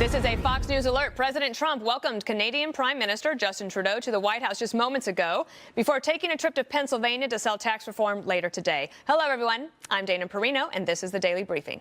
This is a Fox News alert. President Trump welcomed Canadian Prime Minister Justin Trudeau to the White House just moments ago before taking a trip to Pennsylvania to sell tax reform later today. Hello, everyone. I'm Dana Perino, and this is the Daily Briefing.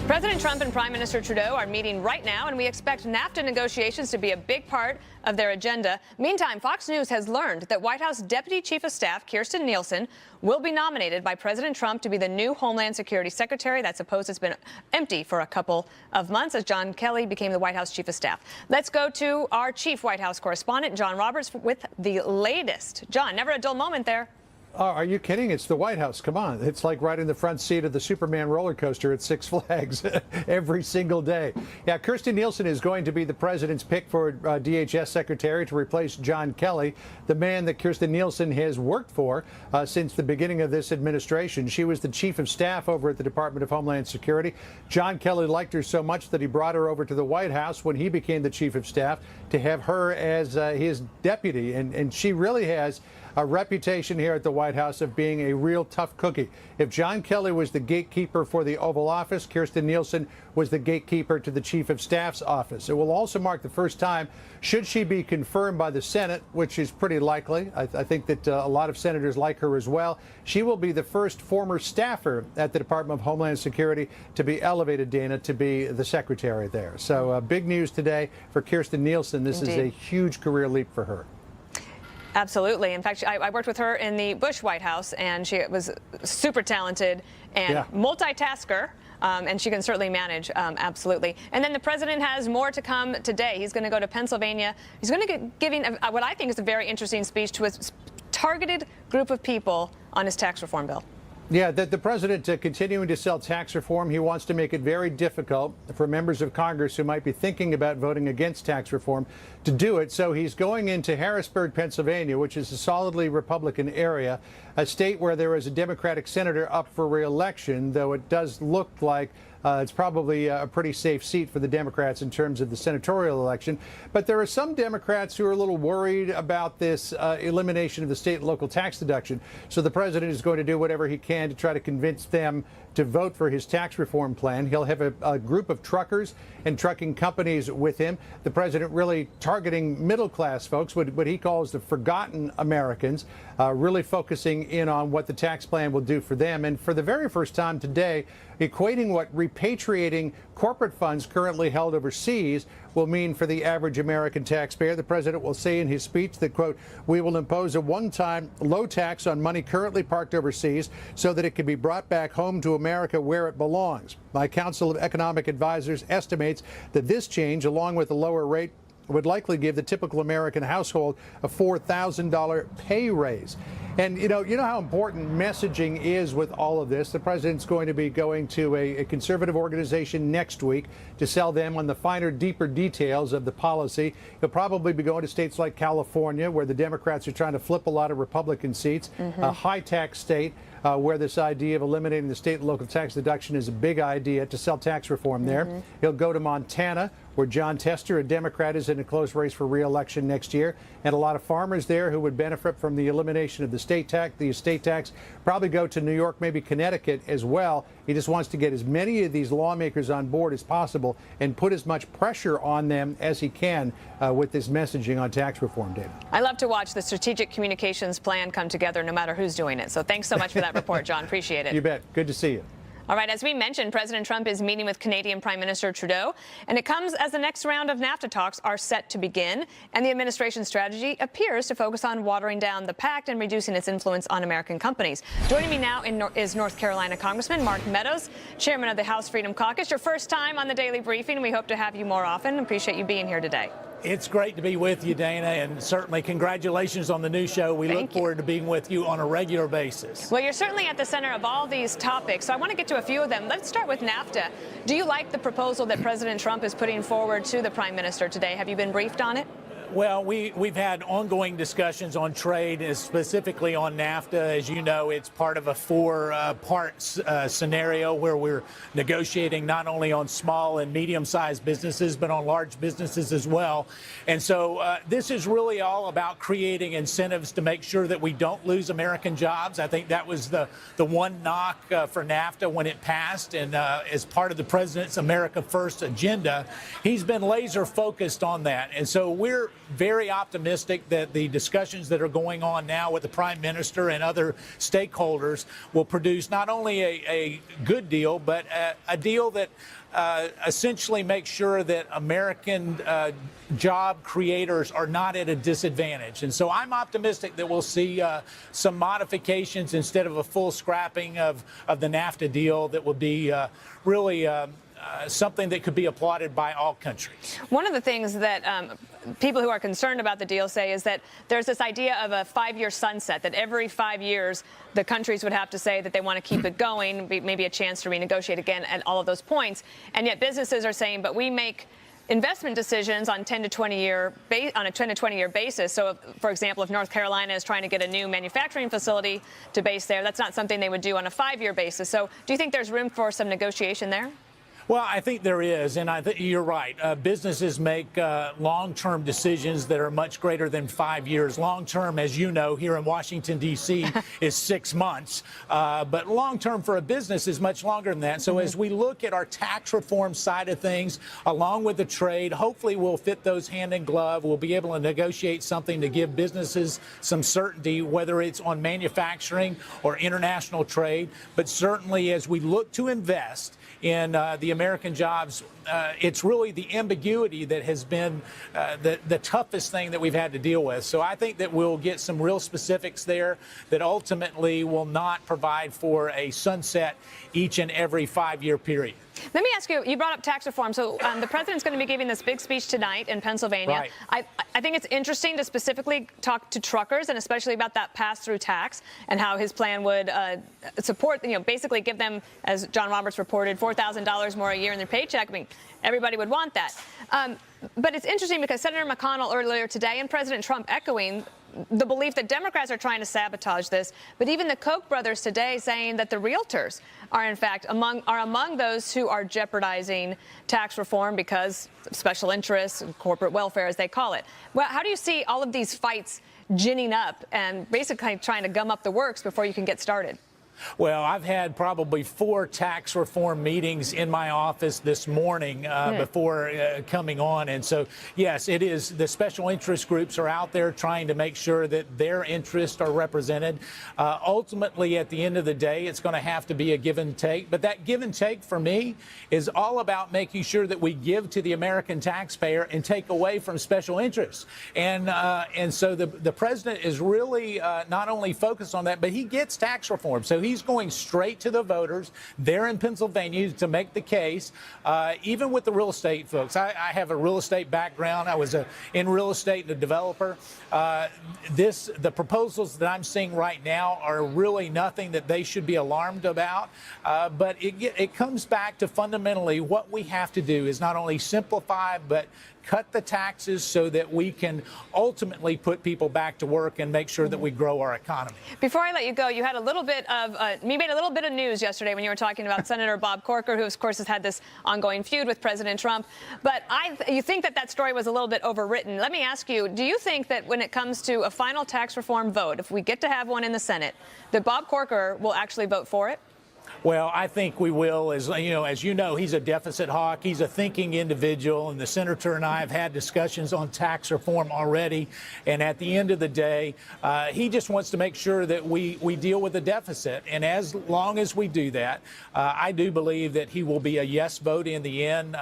President Trump and Prime Minister Trudeau are meeting right now, and we expect NAFTA negotiations to be a big part of their agenda. Meantime, Fox News has learned that White House Deputy Chief of Staff Kirstjen Nielsen will be nominated by President Trump to be the new Homeland Security Secretary. That post has been empty for a couple of months as John Kelly became the White House Chief of Staff. Let's go to our chief White House correspondent, John Roberts, with the latest. John, never a dull moment there. Oh, are you kidding? It's the White House. Come on. It's like riding the front seat of the Superman roller coaster at Six Flags every single day. Yeah, Kirstjen Nielsen is going to be the president's pick for DHS secretary to replace John Kelly, the man that Kirstjen Nielsen has worked for since the beginning of this administration. She was the chief of staff over at the Department of Homeland Security. John Kelly liked her so much that he brought her over to the White House when he became the chief of staff to have her as his deputy. And she really has a reputation here at the White House of being a real tough cookie. If John Kelly was the gatekeeper for the Oval Office, Kirstjen Nielsen was the gatekeeper to the Chief of Staff's office. It will also mark the first time, should she be confirmed by the Senate, which is pretty likely. I think that a lot of senators like her as well. She will be the first former staffer at the Department of Homeland Security to be elevated, Dana, to be the secretary there. So big news today for Kirstjen Nielsen. This Indeed. is a huge career leap for her. Absolutely. In fact, I worked with her in the Bush White House, and she was super talented and multitasker. And she can certainly manage, absolutely. And then the president has more to come today. He's going to go to Pennsylvania. He's going to be giving what I think is a very interesting speech to a targeted group of people on his tax reform bill. Yeah, the president continuing to sell tax reform. He wants to make it very difficult for members of Congress who might be thinking about voting against tax reform to do it. So he's going into Harrisburg, Pennsylvania, which is a solidly Republican area, a state where there is a Democratic senator up for re-election, though it does look like it's probably a pretty safe seat for the Democrats in terms of the senatorial election. But there are some Democrats who are a little worried about this elimination of the state and local tax deduction. So the president is going to do whatever he can to try to convince them to vote for his tax reform plan. He'll have a group of truckers and trucking companies with him. The president really targeting middle-class folks, what he calls the forgotten Americans, really focusing in on what the tax plan will do for them. And for the very first time today, equating what repatriating corporate funds currently held overseas will mean for the average American taxpayer. The president will say in his speech that, quote, we will impose a one-time low tax on money currently parked overseas so that it can be brought back home to America where it belongs. My Council of Economic Advisors estimates that this change, along with a lower rate, would likely give the typical American household a $4,000 pay raise. And you know how important messaging is with all of this. The president's going to be going to a conservative organization next week to sell them on the finer, deeper details of the policy. He'll probably be going to states like California, where the Democrats are trying to flip a lot of Republican seats, a high-tax state where this idea of eliminating the state and local tax deduction is a big idea to sell tax reform there. He'll go to Montana, where John Tester, a Democrat, is in a close race for re-election next year, and a lot of farmers there who would benefit from the elimination of the estate tax, probably go to New York, maybe Connecticut as well. He just wants to get as many of these lawmakers on board as possible and put as much pressure on them as he can with this messaging on tax reform, David. I love to watch the strategic communications plan come together no matter who's doing it. So thanks so much for that report, John. Appreciate it. You bet. Good to see you. All right, as we mentioned, President Trump is meeting with Canadian Prime Minister Trudeau, and it comes as the next round of NAFTA talks are set to begin, and the administration's strategy appears to focus on watering down the pact and reducing its influence on American companies. Joining me now is North Carolina Congressman Mark Meadows, chairman of the House Freedom Caucus. Your first time on the Daily Briefing. We hope to have you more often. Appreciate you being here today. It's great to be with you, Dana, and certainly congratulations on the new show. We look forward to being with you on a regular basis. Well, you're certainly at the center of all these topics, so I want to get to a few of them. Let's start with NAFTA. Do you like the proposal that President Trump is putting forward to the Prime Minister today? Have you been briefed on it? Well, we've had ongoing discussions on trade, specifically on NAFTA. As you know, it's part of a four-part scenario where we're negotiating not only on small and medium-sized businesses, but on large businesses as well. And so this is really all about creating incentives to make sure that we don't lose American jobs. I think that was the one knock for NAFTA when it passed. And as part of the president's America First agenda, he's been laser focused on that. And so we're very optimistic that the discussions that are going on now with the Prime Minister and other stakeholders will produce not only a good deal, but a deal that essentially makes sure that American job creators are not at a disadvantage. And so I'm optimistic that we'll see some modifications instead of a full scrapping of the NAFTA deal that will be really something that could be applauded by all countries. One of the things that people who are concerned about the deal say is that there's this idea of a 5-year sunset, that every 5 years the countries would have to say that they want to keep it going, maybe a chance to renegotiate again at all of those points. And yet businesses are saying, but we make investment decisions on 10 to 20 year on a 10 to 20 year basis. So, for example, if North Carolina is trying to get a new manufacturing facility to base there, that's not something they would do on a 5-year basis. So, do you think there's room for some negotiation there? Well, I think there is, and I think you're right. Businesses make long-term decisions that are much greater than 5 years. Long-term, as you know, here in Washington, D.C., is 6 months. But long-term for a business is much longer than that. So as we look at our tax reform side of things, along with the trade, hopefully we'll fit those hand in glove. We'll be able to negotiate something to give businesses some certainty, whether it's on manufacturing or international trade. But certainly as we look to invest in the American jobs, it's really the ambiguity that has been the toughest thing that we've had to deal with. So I think that we'll get some real specifics there that ultimately will not provide for a sunset each and every 5-year period. Let me ask you, you brought up tax reform. So the president's going to be giving this big speech tonight in Pennsylvania. Right. I think it's interesting to specifically talk to truckers, and especially about that pass-through tax and how his plan would support, basically give them, as John Roberts reported, $4,000 more a year in their paycheck. I mean, everybody would want that. But it's interesting because Senator McConnell earlier today and President Trump echoing the belief that Democrats are trying to sabotage this, but even the Koch brothers today saying that the realtors are in fact among those who are jeopardizing tax reform because of special interests and corporate welfare, as they call it. Well, how do you see all of these fights ginning up and basically trying to gum up the works before you can get started? Well, I've had probably 4 tax reform meetings in my office this morning before coming on. And so, yes, it is. The special interest groups are out there trying to make sure that their interests are represented. Ultimately, at the end of the day, it's going to have to be a give and take. But that give and take for me is all about making sure that we give to the American taxpayer and take away from special interests. And so the president is really not only focused on that, but he gets tax reform. So he's going straight to the voters there in Pennsylvania to make the case, even with the real estate folks. I have a real estate background. I was in real estate and a developer. The proposals that I'm seeing right now are really nothing that they should be alarmed about. But it comes back to fundamentally what we have to do is not only simplify, but cut the taxes so that we can ultimately put people back to work and make sure that we grow our economy. Before I let you go, you had a little bit of you made a little bit of news yesterday when you were talking about Senator Bob Corker, who of course has had this ongoing feud with President Trump. But you think that story was a little bit overwritten. Let me ask you, do you think that when it comes to a final tax reform vote, if we get to have one in the Senate, that Bob Corker will actually vote for it? Well, I think we will. As you know, he's a deficit hawk. He's a thinking individual, and the senator and I have had discussions on tax reform already. And at the end of the day, he just wants to make sure that we deal with the deficit. And as long as we do that, I do believe that he will be a yes vote in the end.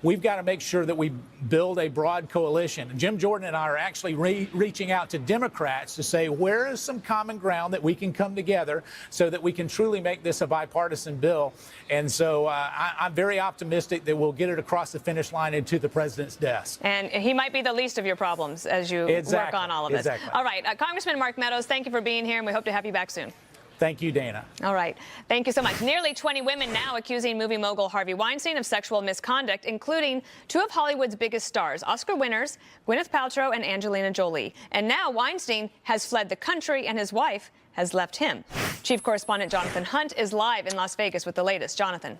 We've got to make sure that we build a broad coalition. Jim Jordan and I are actually reaching out to Democrats to say, where is some common ground that we can come together so that we can truly make this a bipartisan bill. And so I'm very optimistic that we'll get it across the finish line and to the president's desk. And he might be the least of your problems as you work on all of this. Exactly. All right. Congressman Mark Meadows, thank you for being here, and we hope to have you back soon. Thank you, Dana. All right. Thank you so much. Nearly 20 women now accusing movie mogul Harvey Weinstein of sexual misconduct, including two of Hollywood's biggest stars, Oscar winners Gwyneth Paltrow and Angelina Jolie. And now Weinstein has fled the country and his wife has left him. Chief correspondent Jonathan Hunt is live in Las Vegas with the latest. Jonathan.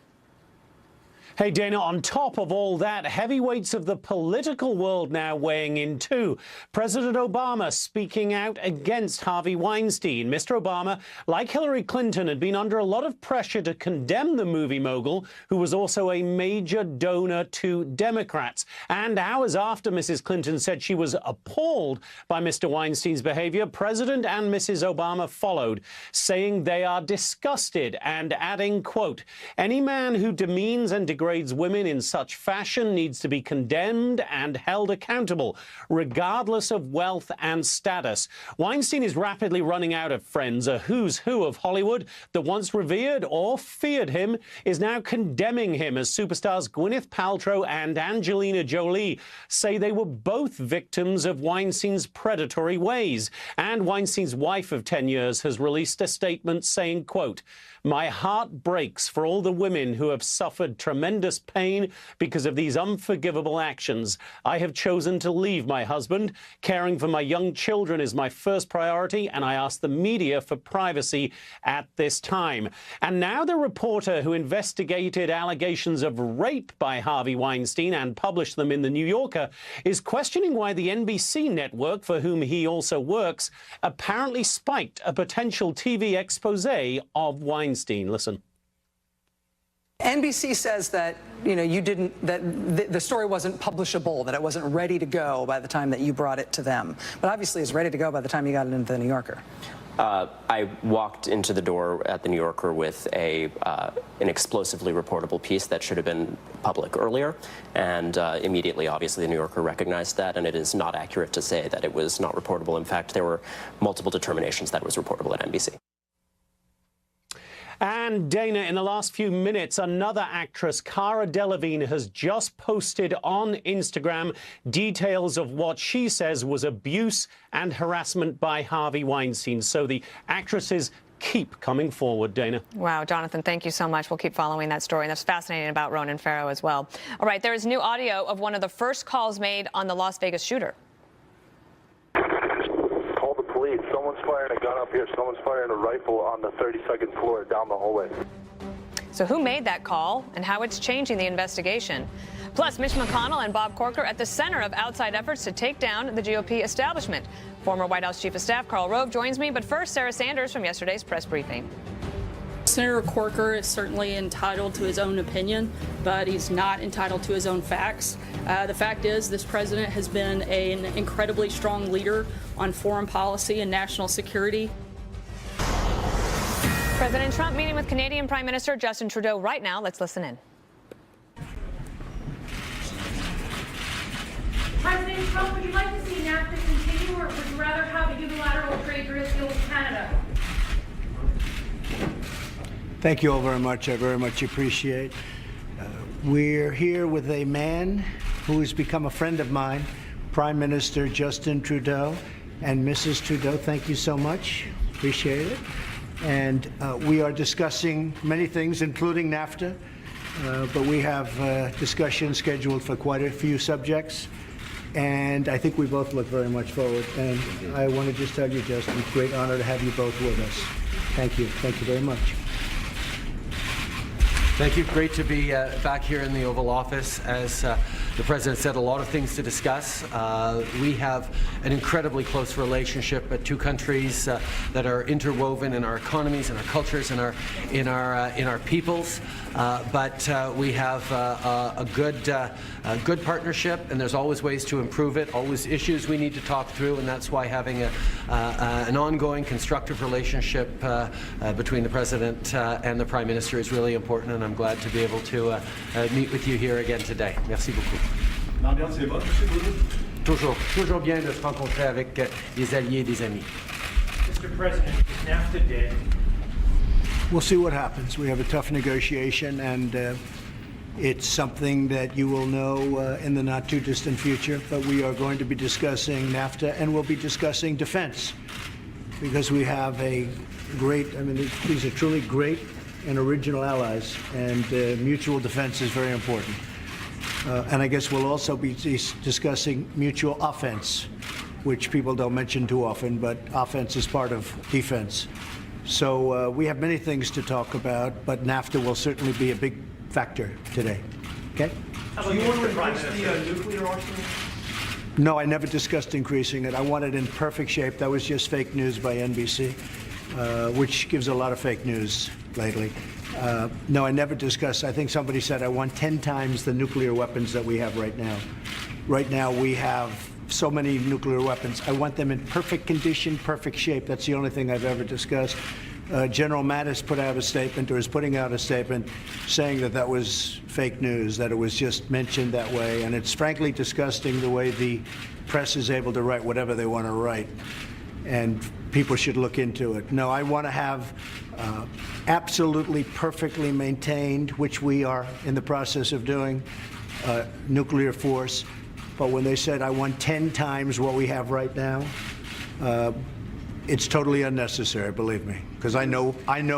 Hey, Dana, on top of all that, heavyweights of the political world now weighing in too. President Obama speaking out against Harvey Weinstein. Mr. Obama, like Hillary Clinton, had been under a lot of pressure to condemn the movie mogul, who was also a major donor to Democrats. And hours after Mrs. Clinton said she was appalled by Mr. Weinstein's behavior, President and Mrs. Obama followed, saying they are disgusted and adding, quote, "Any man who demeans and degrades women in such fashion needs to be condemned and held accountable, regardless of wealth and status." Weinstein is rapidly running out of friends. A who's who of Hollywood that once revered or feared him is now condemning him, as superstars Gwyneth Paltrow and Angelina Jolie say they were both victims of Weinstein's predatory ways. And Weinstein's wife of 10 years has released a statement saying, quote, "My heart breaks for all the women who have suffered tremendous pain because of these unforgivable actions. I have chosen to leave my husband. Caring for my young children is my first priority, and I ask the media for privacy at this time." And now the reporter who investigated allegations of rape by Harvey Weinstein and published them in The New Yorker is questioning why the NBC network, for whom he also works, apparently spiked a potential TV expose of Weinstein. Listen. NBC says that, that the story wasn't publishable, that it wasn't ready to go by the time that you brought it to them. But obviously it's ready to go by the time you got it into The New Yorker. I walked into the door at The New Yorker with an explosively reportable piece that should have been public earlier, and immediately, obviously, The New Yorker recognized that, and it is not accurate to say that it was not reportable. In fact, there were multiple determinations that it was reportable at NBC. And Dana, in the last few minutes, another actress, Cara Delevingne, has just posted on Instagram details of what she says was abuse and harassment by Harvey Weinstein. So the actresses keep coming forward, Dana. Wow, Jonathan, thank you so much. We'll keep following that story. And that's fascinating about Ronan Farrow as well. All right, there is new audio of one of the first calls made on the Las Vegas shooter. Someone's firing a gun up here. Someone's firing a rifle on the 32nd floor down the hallway. So who made that call and how it's changing the investigation? Plus, Mitch McConnell and Bob Corker at the center of outside efforts to take down the GOP establishment. Former White House Chief of Staff Karl Rove joins me, but first, Sarah Sanders from yesterday's press briefing. Senator Corker is certainly entitled to his own opinion, but he's not entitled to his own facts. The fact is, this president has been an incredibly strong leader on foreign policy and national security. President Trump meeting with Canadian Prime Minister Justin Trudeau right now. Let's listen in. President Trump, would you like to see NAFTA continue, or would you rather have a unilateral trade deal with Canada? Thank you all very much. I very much appreciate. We're here with a man who has become a friend of mine, Prime Minister Justin Trudeau, and Mrs. Trudeau. Thank you so much. Appreciate it. And we are discussing many things, including NAFTA, but we have discussions scheduled for quite a few subjects. And I think we both look very much forward. And I want to just tell you, Justin, great honor to have you both with us. Thank you. Thank you very much. Thank you. Great to be back here in the Oval Office. As the President said, a lot of things to discuss. We have an incredibly close relationship at two countries that are interwoven in our economies, in our cultures, in our peoples. But we have a good partnership, and there's always ways to improve it, always issues we need to talk through, and that's why having an ongoing constructive relationship between the President and the Prime Minister is really important, and I'm glad to be able to meet with you here again today. Merci beaucoup. L'ambiance est bonne, M. Trudeau? Toujours bien de se rencontrer avec des alliés et des amis. Mr. President, is NAFTA dead? We'll see what happens. We have a tough negotiation, and it's something that you will know in the not too distant future. But we are going to be discussing NAFTA, and we'll be discussing defense. because we have a great, I mean, these are truly great and original allies, and mutual defense is very important. And I guess we'll also be discussing mutual offense, which people don't mention too often, but offense is part of defense. So we have many things to talk about, but NAFTA will certainly be a big factor today. Okay? Do you want to increase the nuclear arsenal? No, I never discussed increasing it. I want it in perfect shape. That was just fake news by NBC, which gives a lot of fake news lately. No, I never discussed. I think somebody said I want 10 times the nuclear weapons that we have right now. Right now we have so many nuclear weapons. I want them in perfect condition, perfect shape. That's the only thing I've ever discussed. General Mattis put out a statement, or is putting out a statement, saying that that was fake news, that it was just mentioned that way. And it's frankly disgusting the way the press is able to write whatever they want to write. And people should look into it. No, I want to have absolutely perfectly maintained, which we are in the process of doing, nuclear force. But when they said I want 10 times what we have right now, it's totally unnecessary, believe me, because I know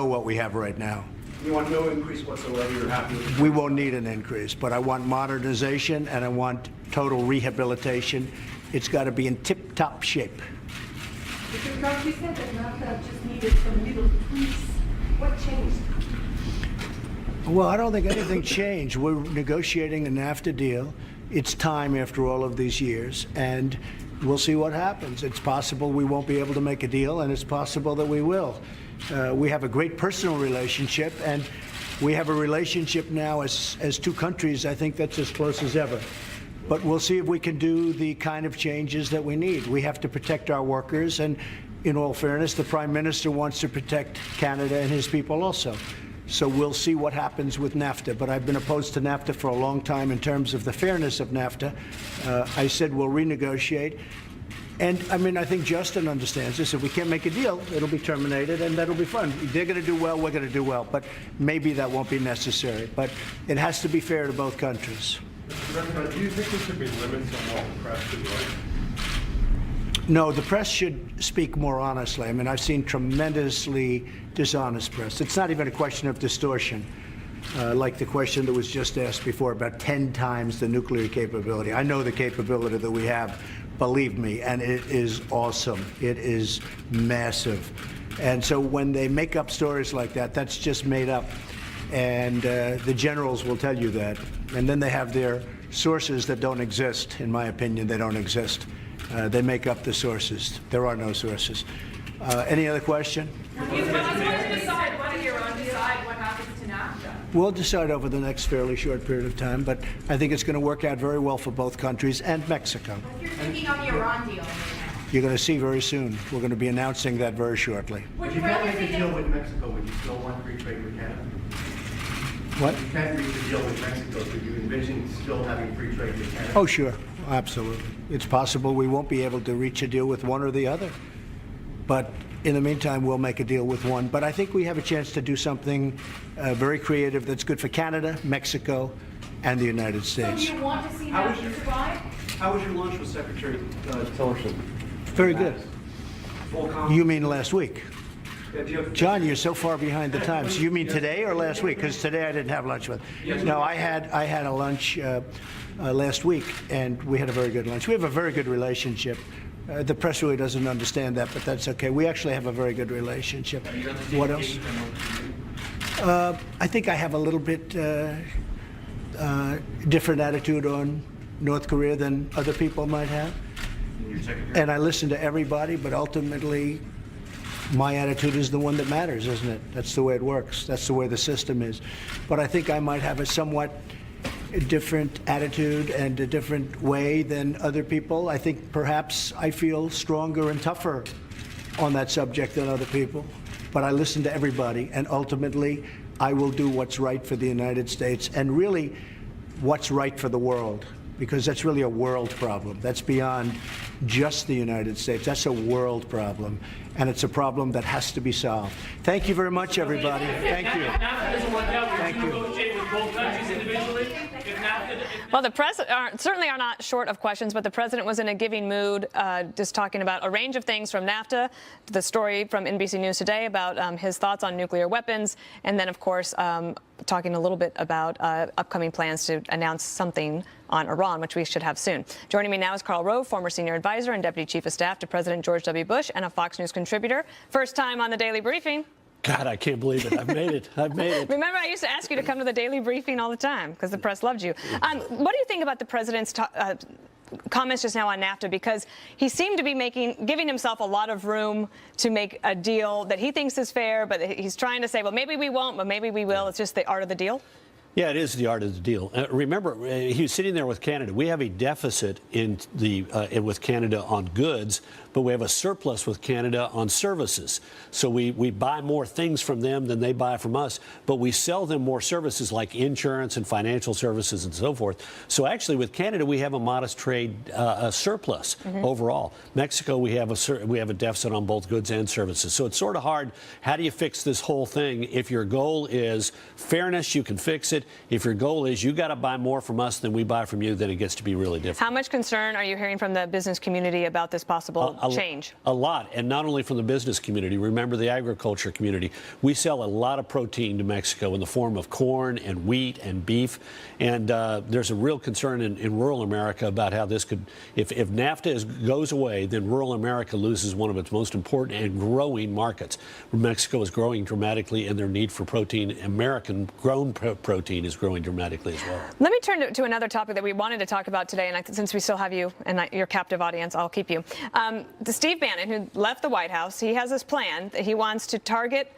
what we have right now. You want no increase whatsoever? You're happy with it? We won't need an increase, but I want modernization and I want total rehabilitation. It's got to be in tip-top shape. Mr. Trump, you said that NAFTA just needed some little tweaks. What changed? Well, I don't think anything changed. We're negotiating a NAFTA deal. It's time after all of these years, and we'll see what happens. It's possible we won't be able to make a deal, and it's possible that we will. We have a great personal relationship, and we have a relationship now as two countries, I think that's as close as ever. But we'll see if we can do the kind of changes that we need. We have to protect our workers, and in all fairness, the Prime Minister wants to protect Canada and his people also. So we'll see what happens with NAFTA. But I've been opposed to NAFTA for a long time in terms of the fairness of NAFTA. I said we'll renegotiate. And, I mean, I think Justin understands this. If we can't make a deal, it'll be terminated, and that'll be fun. They're going to do well, we're going to do well. But maybe that won't be necessary. But it has to be fair to both countries. Mr. President, do you think there should be limits on what the press should write? No, the press should speak more honestly. I mean, I've seen tremendously dishonest press. It's not even a question of distortion, like the question that was just asked before about 10 times the nuclear capability. I know the capability that we have, believe me, and it is awesome. It is massive. And so when they make up stories like that, that's just made up. And the generals will tell you that. And then they have their sources that don't exist. In my opinion, they don't exist. They make up the sources. There are no sources. Any other question? We'll decide over the next fairly short period of time, but I think it's going to work out very well for both countries and Mexico. You're thinking on the Iran deal. You're going to see very soon. We're going to be announcing that very shortly. If you can't make a deal with Mexico, would you still want free trade with Canada? What? If you can't reach a deal with Mexico, could you envision still having free trade with Canada? Oh, sure. Absolutely. It's possible we won't be able to reach a deal with one or the other. But in the meantime, we'll make a deal with one. But I think we have a chance to do something very creative that's good for Canada, Mexico, and the United States. So do you want to see NAFTA survive? How was your lunch with Secretary Tillerson? Very good. Full confidence? You mean last week? John, you're so far behind the times. You mean today or last week? Because today I didn't have lunch with. No, I had a lunch last week, and we had a very good lunch. We have a very good relationship. The press really doesn't understand that, but that's okay. We actually have a very good relationship. What else? I think I have a little bit different attitude on North Korea than other people might have. And I listen to everybody, but ultimately, my attitude is the one that matters, isn't it? That's the way it works. That's the way the system is. But I think I might have a somewhat different attitude and a different way than other people. I think perhaps I feel stronger and tougher on that subject than other people. But I listen to everybody, and ultimately, I will do what's right for the United States and really what's right for the world. because that's really a world problem. That's beyond just the United States. That's a world problem, and it's a problem that has to be solved. Thank you very much, everybody. Thank you. Thank you. Well, the press certainly are not short of questions, but the president was in a giving mood, just talking about a range of things from NAFTA to the story from NBC News today about his thoughts on nuclear weapons, and then, of course, talking a little bit about upcoming plans to announce something on Iran, which we should have soon. Joining me now is Karl Rove, former senior advisor and deputy chief of staff to President George W. Bush and a Fox News contributor. First time on the Daily Briefing. God, I can't believe it. I've made it. I've made it. Remember, I used to ask you to come to the Daily Briefing all the time because the press loved you. What do you think about the president's comments just now on NAFTA? Because he seemed to be giving himself a lot of room to make a deal that he thinks is fair, but he's trying to say, well, maybe we won't, but maybe we will. It's just the art of the deal. Yeah, it is the art of the deal. Remember, he was sitting there with Canada. We have a deficit with Canada on goods, but we have a surplus with Canada on services. So we buy more things from them than they buy from us, but we sell them more services like insurance and financial services and so forth. So actually, with Canada, we have a modest trade surplus overall. Mexico, we have a deficit on both goods and services. So it's sort of hard. How do you fix this whole thing? If your goal is fairness, you can fix it. If your goal is you got to buy more from us than we buy from you, then it gets to be really different. How much concern are you hearing from the business community about this possible change? A lot, and not only from the business community. Remember the agriculture community. We sell a lot of protein to Mexico in the form of corn and wheat and beef, and there's a real concern in rural America about how this could, if NAFTA goes away, then rural America loses one of its most important and growing markets. Mexico is growing dramatically, and their need for protein, American-grown protein, is growing dramatically as well. Let me turn to another topic that we wanted to talk about today, and since we still have you and your captive audience, I'll keep you. Steve Bannon, who left the White House, he has this plan that he wants to target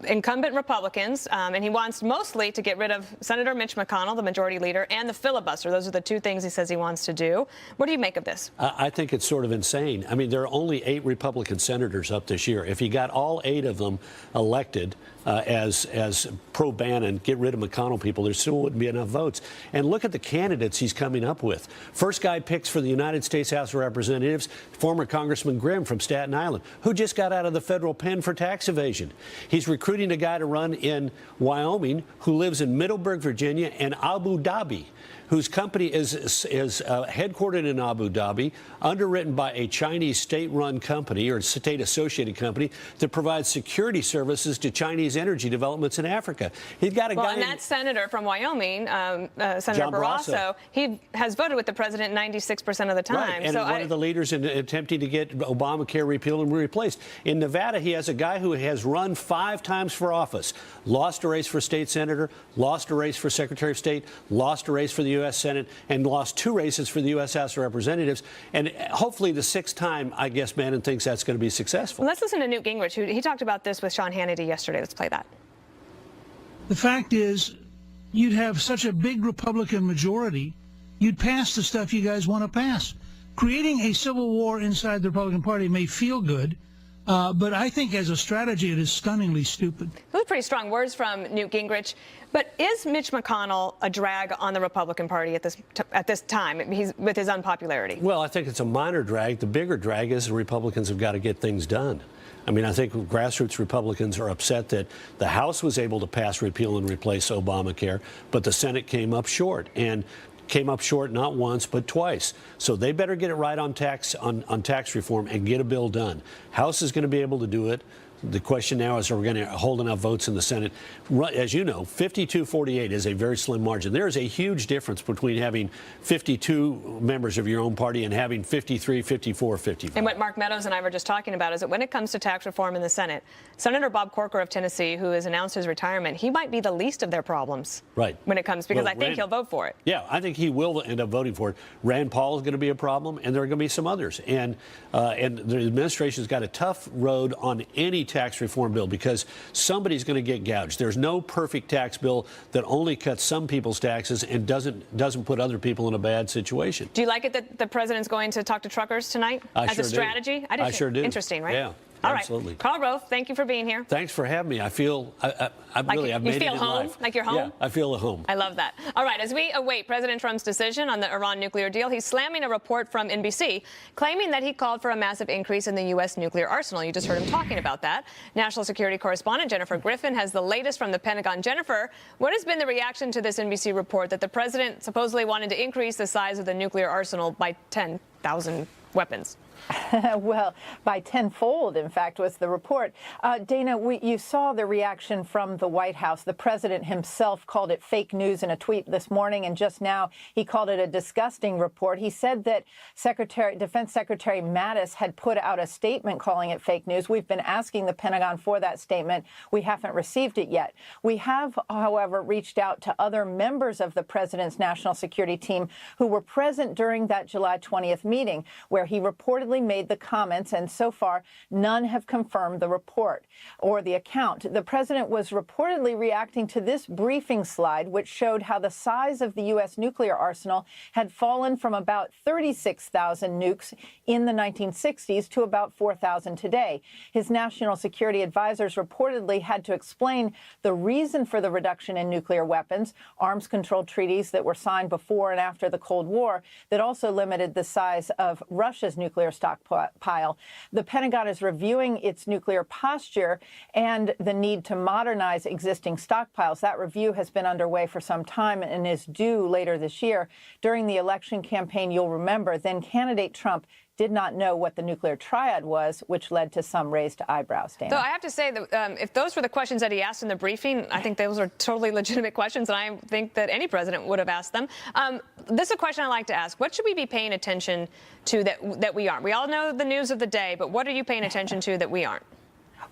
incumbent Republicans, and he wants mostly to get rid of Senator Mitch McConnell, the majority leader, and the filibuster. Those are the two things he says he wants to do. What do you make of this? I think it's sort of insane. I mean, there are only 8 Republican senators up this year. If he got all 8 of them elected as pro-Bannon, get rid of McConnell people, there still wouldn't be enough votes. And look at the candidates he's coming up with. First guy picks for the United States House of Representatives, former Congressman Grimm from Staten Island, who just got out of the federal pen for tax evasion. He's recruiting a guy to run in Wyoming who lives in Middleburg, Virginia, and Abu Dhabi, whose company is headquartered in Abu Dhabi, underwritten by a Chinese state-run company or state-associated company that provides security services to Chinese energy developments in Africa. He's got a guy. And that senator from Wyoming, Senator Barrasso, he has voted with the president 96% of the time. Right, and one of the leaders in attempting to get Obamacare repealed and replaced. In Nevada, he has a guy who has run 5 times for office, lost a race for state senator, lost a race for Secretary of State, lost a race for the U.S. Senate, and lost 2 races for the U.S. House of Representatives. And hopefully the 6th time, I guess Bannon thinks that's going to be successful. Well, let's listen to Newt Gingrich, he talked about this with Sean Hannity yesterday. Let's play that. The fact is, you'd have such a big Republican majority, you'd pass the stuff you guys want to pass. Creating a civil war inside the Republican Party may feel good, but I think as a strategy, it is stunningly stupid. Those are pretty strong words from Newt Gingrich. But is Mitch McConnell a drag on the Republican Party at this time, with his unpopularity? Well, I think it's a minor drag. The bigger drag is the Republicans have got to get things done. I mean, I think grassroots Republicans are upset that the House was able to pass repeal and replace Obamacare, but the Senate came up short. And came up short not once but twice. So they better get it right on tax reform and get a bill done. House is going to be able to do it. The question now is, are we going to hold enough votes in the Senate? As you know, 52-48 is a very slim margin. There is a huge difference between having 52 members of your own party and having 53, 54, 55. And what Mark Meadows and I were just talking about is that when it comes to tax reform in the Senate, Senator Bob Corker of Tennessee, who has announced his retirement, he might be the least of their problems. Right. When it comes, because I think he'll vote for it. Yeah, I think he will end up voting for it. Rand Paul is going to be a problem, and there are going to be some others. And the administration's got a tough road on any tax reform bill because somebody's going to get gouged. There's no perfect tax bill that only cuts some people's taxes and doesn't put other people in a bad situation. Do you like it that the president's going to talk to truckers tonight as a strategy? I sure do. Interesting, right? Yeah. Absolutely. All right. Karl Rove, thank you for being here. Thanks for having me. I feel, I've made it in life. Like you're home? Yeah, I feel at home. I love that. All right, as we await President Trump's decision on the Iran nuclear deal, he's slamming a report from NBC claiming that he called for a massive increase in the U.S. nuclear arsenal. You just heard him talking about that. National security correspondent Jennifer Griffin has the latest from the Pentagon. Jennifer, what has been the reaction to this NBC report that the president supposedly wanted to increase the size of the nuclear arsenal by 10,000 weapons? Well, by tenfold, in fact, was the report. Dana, you saw the reaction from the White House. The president himself called it fake news in a tweet this morning, and just now he called it a disgusting report. He said that Defense Secretary Mattis had put out a statement calling it fake news. We've been asking the Pentagon for that statement. We haven't received it yet. We have, however, reached out to other members of the president's national security team who were present during that July 20th meeting, where he reportedly made the comments, and so far none have confirmed the report or the account. The president was reportedly reacting to this briefing slide, which showed how the size of the U.S. nuclear arsenal had fallen from about 36,000 nukes in the 1960s to about 4,000 today. His national security advisors reportedly had to explain the reason for the reduction in nuclear weapons, arms control treaties that were signed before and after the Cold War that also limited the size of Russia's nuclear stockpile. The Pentagon is reviewing its nuclear posture and the need to modernize existing stockpiles. That review has been underway for some time and is due later this year. During the election campaign, you'll remember, then candidate Trump did not know what the nuclear triad was, which led to some raised eyebrows, Dana. So I have to say that if those were the questions that he asked in the briefing, I think those are totally legitimate questions, and I think that any president would have asked them. This is a question I like to ask. What should we be paying attention to that we aren't? We all know the news of the day, but what are you paying attention to that we aren't?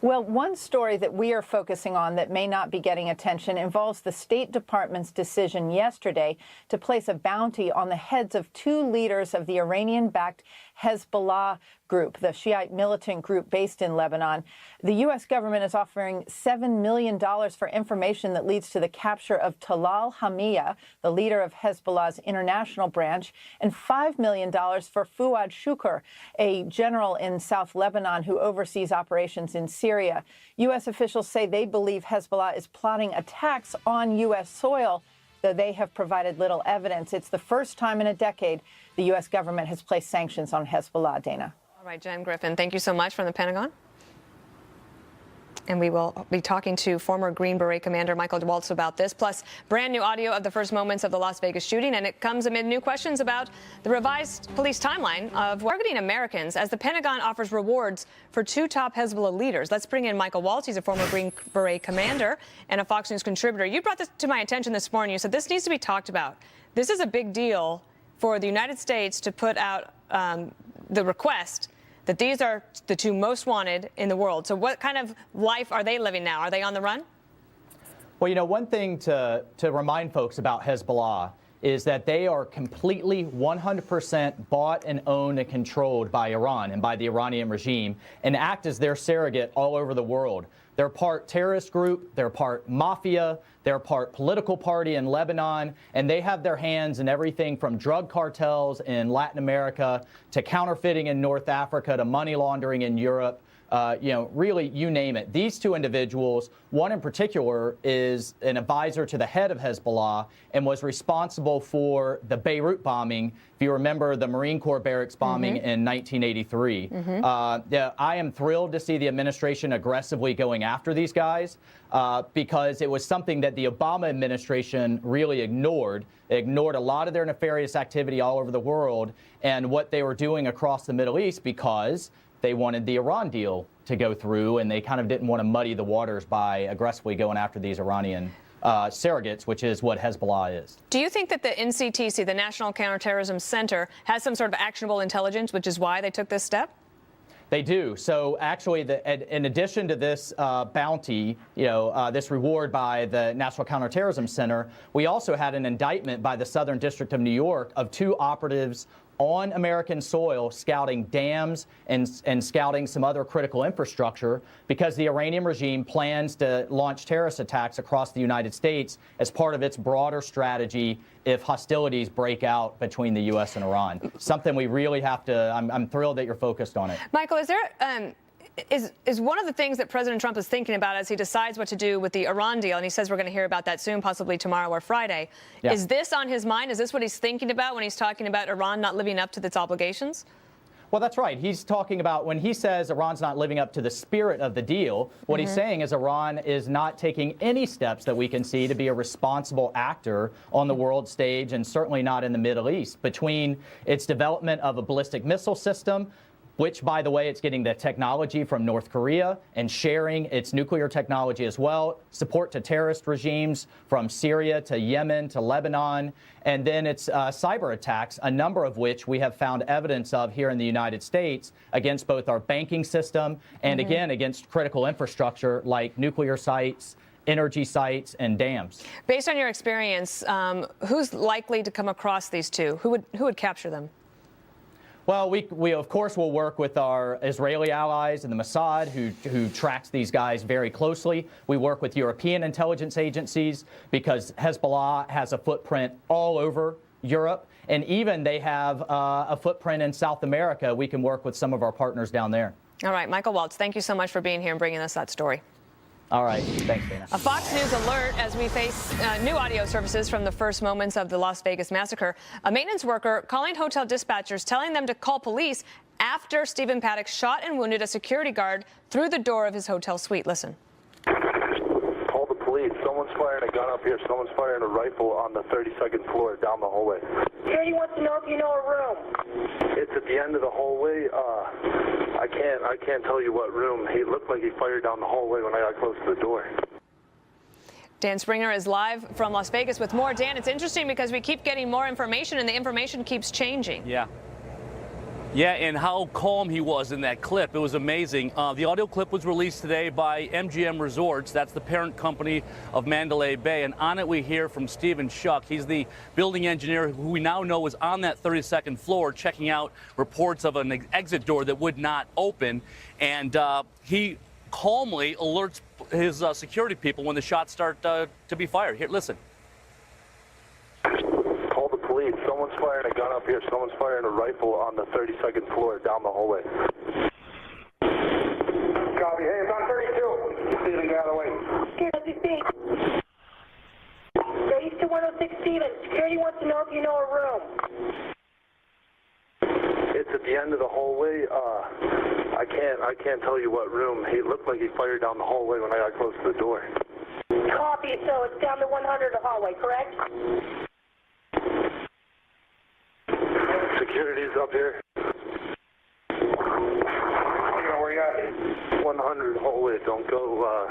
Well, one story that we are focusing on that may not be getting attention involves the State Department's decision yesterday to place a bounty on the heads of two leaders of the Iranian-backed Hezbollah group, the Shiite militant group based in Lebanon. The U.S. government is offering $7 million for information that leads to the capture of Talal Hamia, the leader of Hezbollah's international branch, and $5 million for Fuad Shukr, a general in South Lebanon who oversees operations in Syria. U.S. officials say they believe Hezbollah is plotting attacks on U.S. soil, though they have provided little evidence. It's the first time in a decade the U.S. government has placed sanctions on Hezbollah, Dana. All right, Jen Griffin, thank you so much from the Pentagon. And we will be talking to former Green Beret Commander Michael DeWaltz about this, plus brand new audio of the first moments of the Las Vegas shooting. And it comes amid new questions about the revised police timeline of targeting Americans as the Pentagon offers rewards for two top Hezbollah leaders. Let's bring in Michael Waltz. He's a former Green Beret Commander and a Fox News contributor. You brought this to my attention this morning. You said this needs to be talked about. This is a big deal for the United States to put out the request that these are the two most wanted in the world. So what kind of life are they living now? Are they on the run? Well, you know, one thing to remind folks about Hezbollah is that they are completely 100% bought and owned and controlled by Iran and by the Iranian regime and act as their surrogate all over the world. They're part terrorist group, they're part mafia, they're part political party in Lebanon, and they have their hands in everything from drug cartels in Latin America to counterfeiting in North Africa to money laundering in Europe. Really, you name it. These two individuals, one in particular is an advisor to the head of Hezbollah and was responsible for the Beirut bombing. If you remember the Marine Corps barracks bombing in 1983. I am thrilled to see the administration aggressively going after these guys because it was something that the Obama administration really ignored. It ignored a lot of their nefarious activity all over the world and what they were doing across the Middle East because they wanted the Iran deal to go through, and they kind of didn't want to muddy the waters by aggressively going after these Iranian surrogates, which is what Hezbollah is. Do you think that the NCTC, the National Counterterrorism Center, has some sort of actionable intelligence, which is why they took this step? They do. So actually, in addition to this bounty, this reward by the National Counterterrorism Center, we also had an indictment by the Southern District of New York of two operatives on American soil scouting dams and scouting some other critical infrastructure because the Iranian regime plans to launch terrorist attacks across the United States as part of its broader strategy if hostilities break out between the U.S. and Iran. Something we really have to, I'm thrilled that you're focused on it. Michael, is there, is one of the things that President Trump is thinking about as he decides what to do with the Iran deal, and he says we're going to hear about that soon, possibly tomorrow or Friday. Yeah. Is this on his mind? Is this what he's thinking about when he's talking about Iran not living up to its obligations? Well, that's right. He's talking about when he says Iran's not living up to the spirit of the deal, what he's saying is Iran is not taking any steps that we can see to be a responsible actor on the world stage, and certainly not in the Middle East. Between its development of a ballistic missile system, which, by the way, it's getting the technology from North Korea and sharing its nuclear technology as well, support to terrorist regimes from Syria to Yemen to Lebanon, and then its cyber attacks, a number of which we have found evidence of here in the United States against both our banking system and, again, against critical infrastructure like nuclear sites, energy sites, and dams. Based on your experience, who's likely to come across these two? Who would capture them? Well, we of course will work with our Israeli allies and the Mossad, who tracks these guys very closely. We work with European intelligence agencies because Hezbollah has a footprint all over Europe, and even they have a footprint in South America. We can work with some of our partners down there. All right, Michael Waltz, thank you so much for being here and bringing us that story. All right. Thanks, Dana. A Fox News alert as we face new audio services from the first moments of the Las Vegas massacre. A maintenance worker calling hotel dispatchers, telling them to call police after Stephen Paddock shot and wounded a security guard through the door of his hotel suite. Listen. Call the police. Someone's firing a gun up here. Someone's firing a rifle on the 32nd floor down the hallway. Security wants to know if you know a room. It's at the end of the hallway. I can't tell you what room. He looked like he fired down the hallway when I got close to the door. Dan Springer is live from Las Vegas with more. Dan, it's interesting because we keep getting more information and the information keeps changing. Yeah. Yeah, and how calm he was in that clip. It was amazing. The audio clip was released today by MGM Resorts. That's the parent company of Mandalay Bay. And on it, we hear from Stephen Schuck. He's the building engineer who we now know was on that 32nd floor checking out reports of an exit door that would not open. And he calmly alerts his security people when the shots start to be fired. Here, listen. Call the police. Someone's firing a gun up here. Someone's firing a rifle on the 32nd floor down the hallway. Copy. Hey, it's on 32. Stephen Galloway. Security speak. Base to 106 Stephen. Security wants to know if you know a room. It's at the end of the hallway. I can't tell you what room. He looked like he fired down the hallway when I got close to the door. Copy. So it's down to 100 the hallway, correct? Security's up here. You know where you at? 100 hallway. Don't go.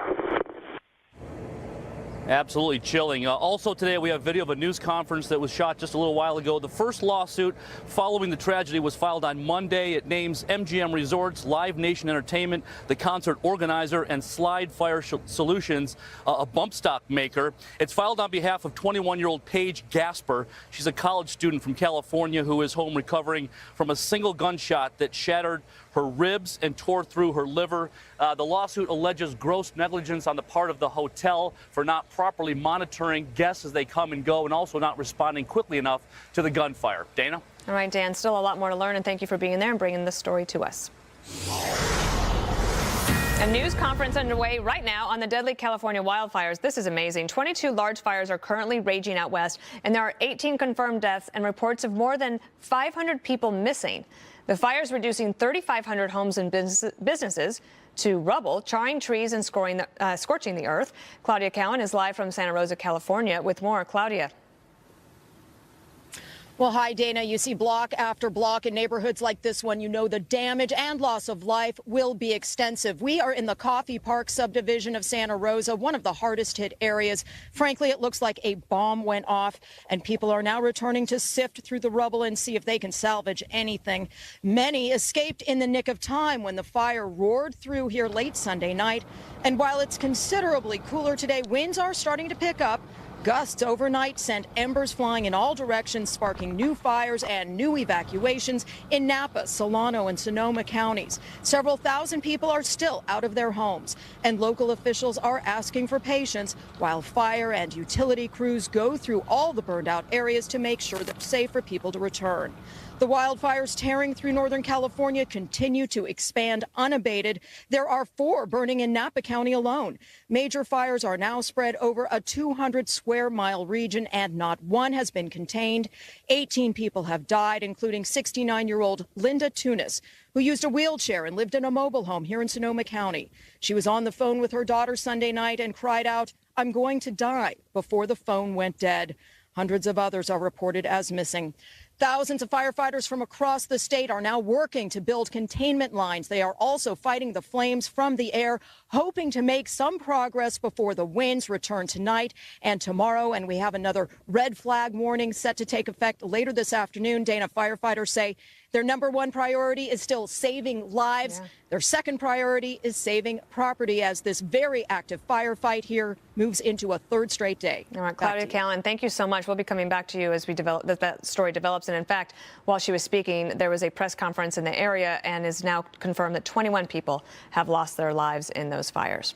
Absolutely chilling. Also today, we have video of a news conference that was shot just a little while ago. The first lawsuit following the tragedy was filed on Monday. It names MGM Resorts, Live Nation Entertainment, the concert organizer, and Slide Fire Solutions, a bump stock maker. It's filed on behalf of 21-year-old Paige Gasper. She's a college student from California who is home recovering from a single gunshot that shattered her ribs and tore through her liver. The lawsuit alleges gross negligence on the part of the hotel for not properly monitoring guests as they come and go and also not responding quickly enough to the gunfire. Dana? All right, Dan, still a lot more to learn, and thank you for being there and bringing this story to us. A news conference underway right now on the deadly California wildfires. This is amazing. 22 large fires are currently raging out west, and there are 18 confirmed deaths and reports of more than 500 people missing. The fires reducing 3,500 homes and businesses to rubble, charring trees and scorching the earth. Claudia Cowan is live from Santa Rosa, California, with more. Claudia. Well, hi, Dana. You see block after block in neighborhoods like this one. You know the damage and loss of life will be extensive. We are in the Coffee Park subdivision of Santa Rosa, one of the hardest hit areas. Frankly, it looks like a bomb went off, and people are now returning to sift through the rubble and see if they can salvage anything. Many escaped in the nick of time when the fire roared through here late Sunday night. And while it's considerably cooler today, winds are starting to pick up. Gusts overnight sent embers flying in all directions, sparking new fires and new evacuations in Napa, Solano, and Sonoma counties. Several thousand people are still out of their homes, and local officials are asking for patience while fire and utility crews go through all the burned out areas to make sure they're safe for people to return. The wildfires tearing through Northern California continue to expand unabated. There are 4 burning in Napa County alone. Major fires are now spread over a 200 square mile region, and not one has been contained. 18 people have died, including 69-year-old Linda Tunis, who used a wheelchair and lived in a mobile home here in Sonoma County. She was on the phone with her daughter Sunday night and cried out, "I'm going to die," before the phone went dead. Hundreds of others are reported as missing. Thousands of firefighters from across the state are now working to build containment lines. They are also fighting the flames from the air, hoping to make some progress before the winds return tonight and tomorrow. And we have another red flag warning set to take effect later this afternoon. Dana, firefighters say their #1 priority is still saving lives. Yeah. Their second priority is saving property as this very active firefight here moves into a 3rd straight day. All right, Claudia Callan, thank you so much. We'll be coming back to you as we develop that story develops. And in fact, while she was speaking, there was a press conference in the area and is now confirmed that 21 people have lost their lives in those fires.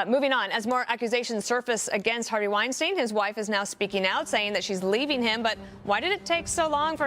Moving on, as more accusations surface against Harvey Weinstein, his wife is now speaking out, saying that she's leaving him. But why did it take so long for